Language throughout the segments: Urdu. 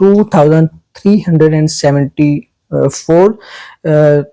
2374,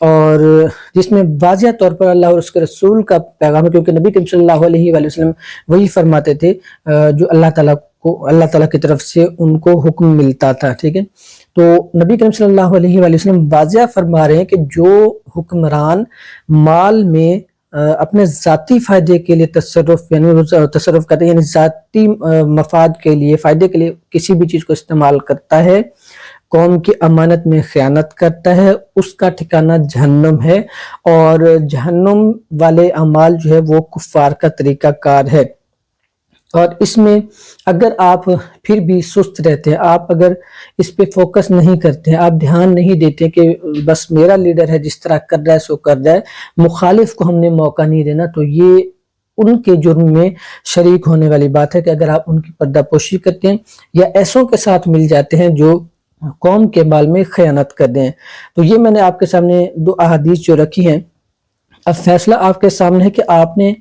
اور جس میں واضح طور پر اللہ اور اس کے رسول کا پیغام ہے، کیونکہ نبی کریم صلی اللہ علیہ وآلہ وسلم وہی فرماتے تھے جو اللہ تعالیٰ کی طرف سے ان کو حکم ملتا تھا، ٹھیک ہے۔ تو نبی کریم صلی اللہ علیہ وآلہ وسلم واضح فرما رہے ہیں کہ جو حکمران مال میں اپنے ذاتی فائدے کے لیے تصرف کرتے ہیں، یعنی ذاتی مفاد کے لیے، فائدے کے لیے کسی بھی چیز کو استعمال کرتا ہے، قوم کی امانت میں خیانت کرتا ہے، اس کا ٹھکانہ جہنم ہے، اور جہنم والے اعمال جو ہے وہ کفار کا طریقہ کار ہے۔ اور اس میں اگر آپ پھر بھی سست رہتے ہیں، آپ اگر اس پہ فوکس نہیں کرتے ہیں، آپ دھیان نہیں دیتے کہ بس میرا لیڈر ہے جس طرح کر رہا ہے سو کر رہا ہے، مخالف کو ہم نے موقع نہیں دینا، تو یہ ان کے جرم میں شریک ہونے والی بات ہے کہ اگر آپ ان کی پردہ پوشی کرتے ہیں یا ایسوں کے ساتھ مل جاتے ہیں جو قوم کے مال میں خیانت کر دیں۔ تو یہ میں نے آپ کے سامنے دو احادیث جو رکھی ہیں، اب فیصلہ آپ کے سامنے ہے کہ آپ نے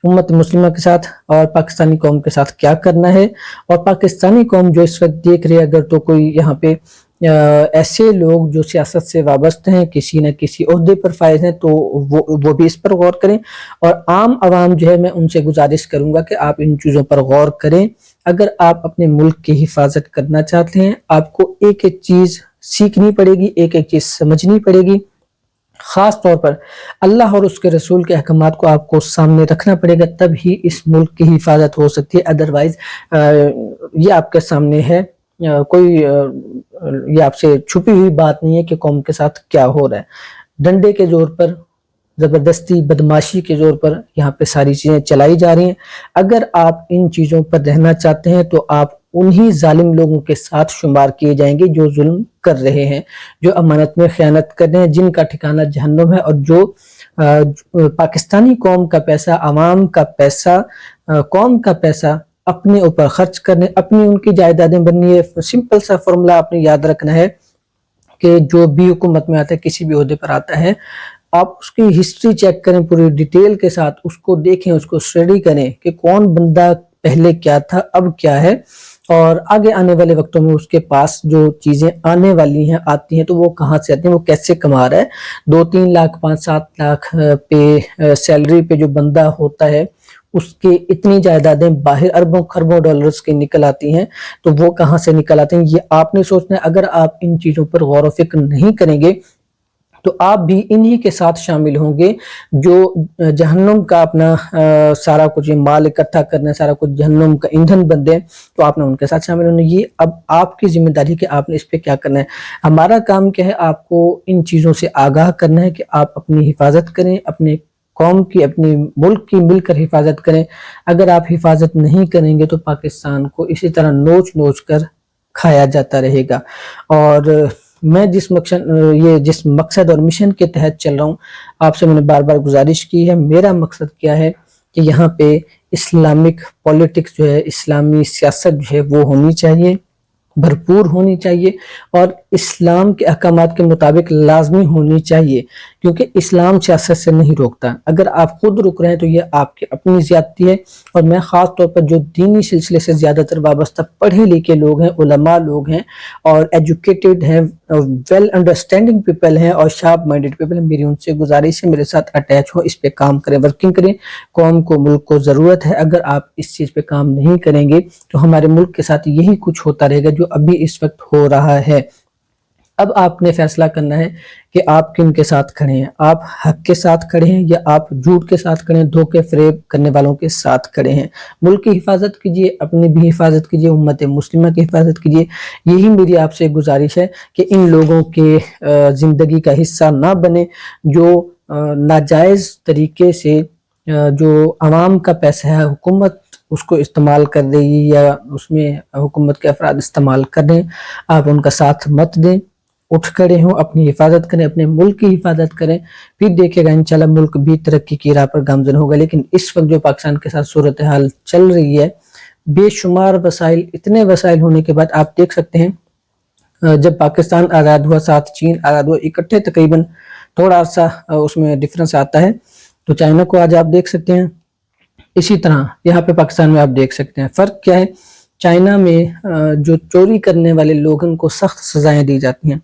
امت مسلمہ کے ساتھ اور پاکستانی قوم کے ساتھ کیا کرنا ہے۔ اور پاکستانی قوم جو اس وقت دیکھ رہی ہے، اگر تو کوئی یہاں پہ ایسے لوگ جو سیاست سے وابستہ ہیں، کسی نہ کسی عہدے پر فائز ہیں، تو وہ بھی اس پر غور کریں، اور عام عوام جو ہے میں ان سے گزارش کروں گا کہ آپ ان چیزوں پر غور کریں۔ اگر آپ اپنے ملک کی حفاظت کرنا چاہتے ہیں، آپ کو ایک ایک چیز سیکھنی پڑے گی، ایک ایک چیز سمجھنی پڑے گی، خاص طور پر اللہ اور اس کے رسول کے احکامات کو آپ کو سامنے رکھنا پڑے گا، تب ہی اس ملک کی حفاظت ہو سکتی ہے۔ ادروائز یہ آپ کے سامنے ہے، کوئی یہ آپ سے چھپی ہوئی بات نہیں ہے کہ قوم کے ساتھ کیا ہو رہا ہے۔ ڈنڈے کے زور پر، زبردستی، بدماشی کے زور پر یہاں پہ ساری چیزیں چلائی جا رہی ہیں۔ اگر آپ ان چیزوں پر رہنا چاہتے ہیں تو آپ انہی ظالم لوگوں کے ساتھ شمار کیے جائیں گے جو ظلم کر رہے ہیں، جو امانت میں خیانت کر رہے ہیں، جن کا ٹھکانہ جہنم ہے، اور جو پاکستانی قوم کا پیسہ، عوام کا پیسہ، قوم کا پیسہ اپنے اوپر خرچ کرنے، اپنی ان کی جائیدادیں بننی ہے۔ سمپل سا فارمولا آپ نے یاد رکھنا ہے کہ جو بھی حکومت میں آتا ہے، کسی بھی عہدے پر آتا ہے، آپ اس کی ہسٹری چیک کریں پوری ڈیٹیل کے ساتھ، اس کو دیکھیں، اس کو اسٹڈی کریں کہ کون بندہ پہلے کیا تھا، اب کیا ہے، اور آگے آنے والے وقتوں میں اس کے پاس جو چیزیں آنے والی ہیں، آتی ہیں، تو وہ کہاں سے آتی ہیں، وہ کیسے کما رہا ہے۔ 2-3 لاکھ 5-7 لاکھ پہ سیلری پہ جو بندہ ہوتا ہے، اس کے اتنی جائیدادیں باہر اربوں خربوں ڈالرز کی نکل آتی ہیں، تو وہ کہاں سے نکل آتے ہیں، یہ آپ نے سوچنا ہے۔ اگر آپ ان چیزوں پر غور و فکر نہیں کریں گے تو آپ بھی انہی کے ساتھ شامل ہوں گے جو جہنم کا اپنا سارا کچھ مال اکٹھا کرنا، سارا کچھ جہنم کا ایندھن بن دیں، تو آپ نے ان کے ساتھ شامل ہونا۔ یہ اب آپ کی ذمہ داری کہ آپ نے اس پہ کیا کرنا ہے۔ ہمارا کام کیا ہے، آپ کو ان چیزوں سے آگاہ کرنا ہے کہ آپ اپنی حفاظت کریں، اپنے قوم کی، اپنے ملک کی مل کر حفاظت کریں۔ اگر آپ حفاظت نہیں کریں گے تو پاکستان کو اسی طرح نوچ نوچ کر کھایا جاتا رہے گا۔ اور میں جس مقصد اور مشن کے تحت چل رہا ہوں، آپ سے میں نے بار بار گزارش کی ہے، میرا مقصد کیا ہے کہ یہاں پہ اسلامک پولیٹکس جو ہے، اسلامی سیاست جو ہے وہ ہونی چاہیے، بھرپور ہونی چاہیے، اور اسلام کے احکامات کے مطابق لازمی ہونی چاہیے، کیونکہ اسلام سیاست سے نہیں روکتا۔ اگر آپ خود رک رہے ہیں تو یہ آپ کی اپنی زیادتی ہے۔ اور میں خاص طور پر جو دینی سلسلے سے زیادہ تر وابستہ پڑھے لکھے لوگ ہیں، علماء لوگ ہیں، اور ایجوکیٹڈ ہیں، ویل انڈرسٹینڈنگ پیپل ہیں، اور شارپ مائنڈڈ پیپل ہیں، میری ان سے گزارش ہے میرے ساتھ اٹیچ ہو، اس پہ کام کریں، ورکنگ کریں۔ قوم کو، ملک کو ضرورت ہے۔ اگر آپ اس چیز پہ کام نہیں کریں گے تو ہمارے ملک کے ساتھ یہی کچھ ہوتا رہے گا جو ابھی اس وقت ہو رہا ہے۔ اب آپ نے فیصلہ کرنا ہے کہ آپ کن کے ساتھ کھڑے ہیں، آپ حق کے ساتھ کھڑے ہیں یا آپ جھوٹ کے ساتھ کھڑے ہیں، دھوکے فریب کرنے والوں کے ساتھ کھڑے ہیں۔ ملک کی حفاظت کیجئے، اپنی بھی حفاظت کیجئے، امت مسلمہ کی حفاظت کیجئے۔ یہی میری آپ سے گزارش ہے کہ ان لوگوں کے زندگی کا حصہ نہ بنے جو ناجائز طریقے سے جو عوام کا پیسہ ہے، حکومت اس کو استعمال کر رہی ہے یا اس میں حکومت کے افراد استعمال کر رہے ہیں، آپ ان کا ساتھ مت دیں، اٹھ کھڑے ہوں، اپنی حفاظت کریں، اپنے ملک کی حفاظت کریں، پھر دیکھے گا انشاءاللہ ملک بھی ترقی کی راہ پر گامزن ہوگا۔ لیکن اس وقت جو پاکستان کے ساتھ صورتحال چل رہی ہے، بے شمار وسائل، اتنے وسائل ہونے کے بعد آپ دیکھ سکتے ہیں جب پاکستان آزاد ہوا، ساتھ چین آزاد ہوا، اکٹھے تقریباً تھوڑا سا اس میں ڈفرنس آتا ہے، تو چائنا کو آج آپ دیکھ سکتے ہیں، اسی طرح یہاں پہ پاکستان میں آپ دیکھ سکتے ہیں۔ فرق کیا ہے، چائنا میں جو چوری کرنے والے لوگ ان کو سخت سزائیں دی جاتی ہیں،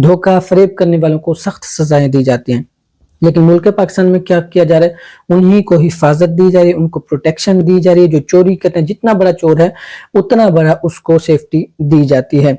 دھوکہ فریب کرنے والوں کو سخت سزائیں دی جاتی ہیں، لیکن ملک پاکستان میں کیا کیا جا رہا ہے؟ انہی کو حفاظت دی جا رہی ہے، ان کو پروٹیکشن دی جا رہی ہے۔ جو چوری کرتے ہیں، جتنا بڑا چور ہے اتنا بڑا اس کو سیفٹی دی جاتی ہے۔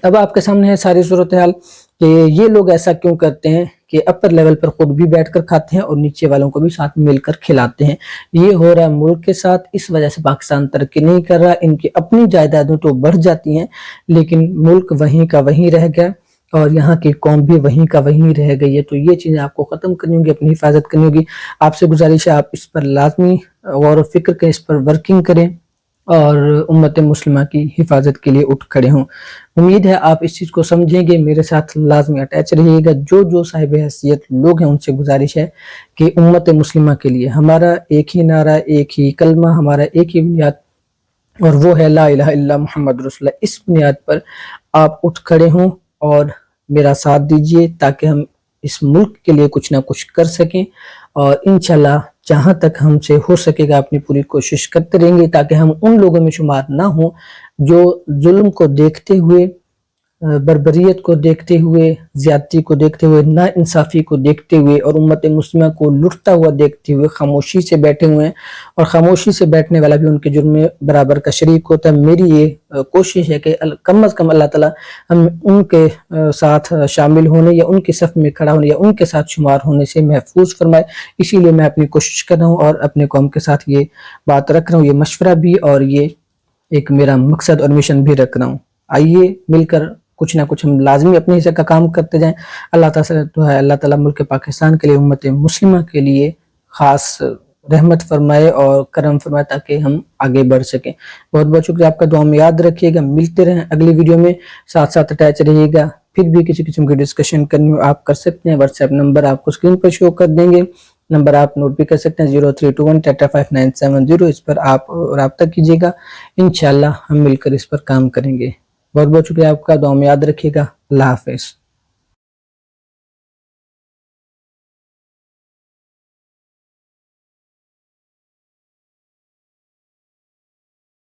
اب آپ کے سامنے ہے ساری صورتحال کہ یہ لوگ ایسا کیوں کرتے ہیں کہ اپر لیول پر خود بھی بیٹھ کر کھاتے ہیں اور نیچے والوں کو بھی ساتھ مل کر کھلاتے ہیں۔ یہ ہو رہا ہے ملک کے ساتھ، اس وجہ سے پاکستان ترقی نہیں کر رہا۔ ان کی اپنی جائیدادوں تو بڑھ جاتی ہیں لیکن ملک وہیں کا وہیں رہ گیا اور یہاں کی قوم بھی وہیں کا وہیں رہ گئی ہے۔ تو یہ چیزیں آپ کو ختم کرنی ہوگی، اپنی حفاظت کرنی ہوگی۔ آپ سے گزارش ہے آپ اس پر لازمی غور و فکر کریں، اس پر ورکنگ کریں اور امت مسلمہ کی حفاظت کے لیے اٹھ کھڑے ہوں۔ امید ہے آپ اس چیز کو سمجھیں گے، میرے ساتھ لازمی اٹیچ رہیے گا۔ جو صاحب حیثیت لوگ ہیں ان سے گزارش ہے کہ امت مسلمہ کے لیے ہمارا ایک ہی نعرہ، ایک ہی کلمہ، ہمارا ایک ہی بنیاد، اور وہ ہے لا الہ الا محمد رسول اللہ۔ اس بنیاد پر آپ اٹھ کھڑے ہوں اور میرا ساتھ دیجئے تاکہ ہم اس ملک کے لیے کچھ نہ کچھ کر سکیں، اور انشاءاللہ جہاں تک ہم سے ہو سکے گا اپنی پوری کوشش کرتے رہیں گے تاکہ ہم ان لوگوں میں شمار نہ ہوں جو ظلم کو دیکھتے ہوئے، بربریت کو دیکھتے ہوئے، زیادتی کو دیکھتے ہوئے، نا انصافی کو دیکھتے ہوئے اور امت مسلمہ کو لٹتا ہوا دیکھتے ہوئے خاموشی سے بیٹھے ہوئے ہیں، اور خاموشی سے بیٹھنے والا بھی ان کے جرم میں برابر کا شریک ہوتا ہے۔ میری یہ کوشش ہے کہ کم از کم اللہ تعالیٰ ہم ان کے ساتھ شامل ہونے یا ان کے صف میں کھڑا ہونے یا ان کے ساتھ شمار ہونے سے محفوظ فرمائے۔ اسی لیے میں اپنی کوشش کر رہا ہوں اور اپنے قوم کے ساتھ یہ بات رکھ رہا ہوں، یہ مشورہ بھی اور یہ ایک میرا مقصد اور مشن بھی رکھ رہا ہوں۔ آئیے مل کر کچھ نہ کچھ ہم لازمی اپنے حصے کا کام کرتے جائیں۔ اللہ تعالیٰ تو ہے، اللہ تعالیٰ ملک پاکستان کے لیے، امت مسلمہ کے لیے خاص رحمت فرمائے اور کرم فرمائے تاکہ ہم آگے بڑھ سکیں۔ بہت بہت شکریہ آپ کا، دعا میں یاد رکھیے گا، ملتے رہیں اگلی ویڈیو میں، ساتھ ساتھ اٹیچ رہیے گا۔ پھر بھی کسی قسم کی ڈسکشن کرنی ہو آپ کر سکتے ہیں، واٹس ایپ نمبر آپ کو اسکرین پر شو کر دیں گے، نمبر آپ نوٹ بھی کر سکتے ہیں 0321 اس پر آپ رابطہ کیجیے گا، انشاءاللہ ہم مل کر اس پر کام کریں گے۔ بہت بہت شکریہ آپ کا، دعا میں یاد رکھیے گا۔ اللہ حافظ۔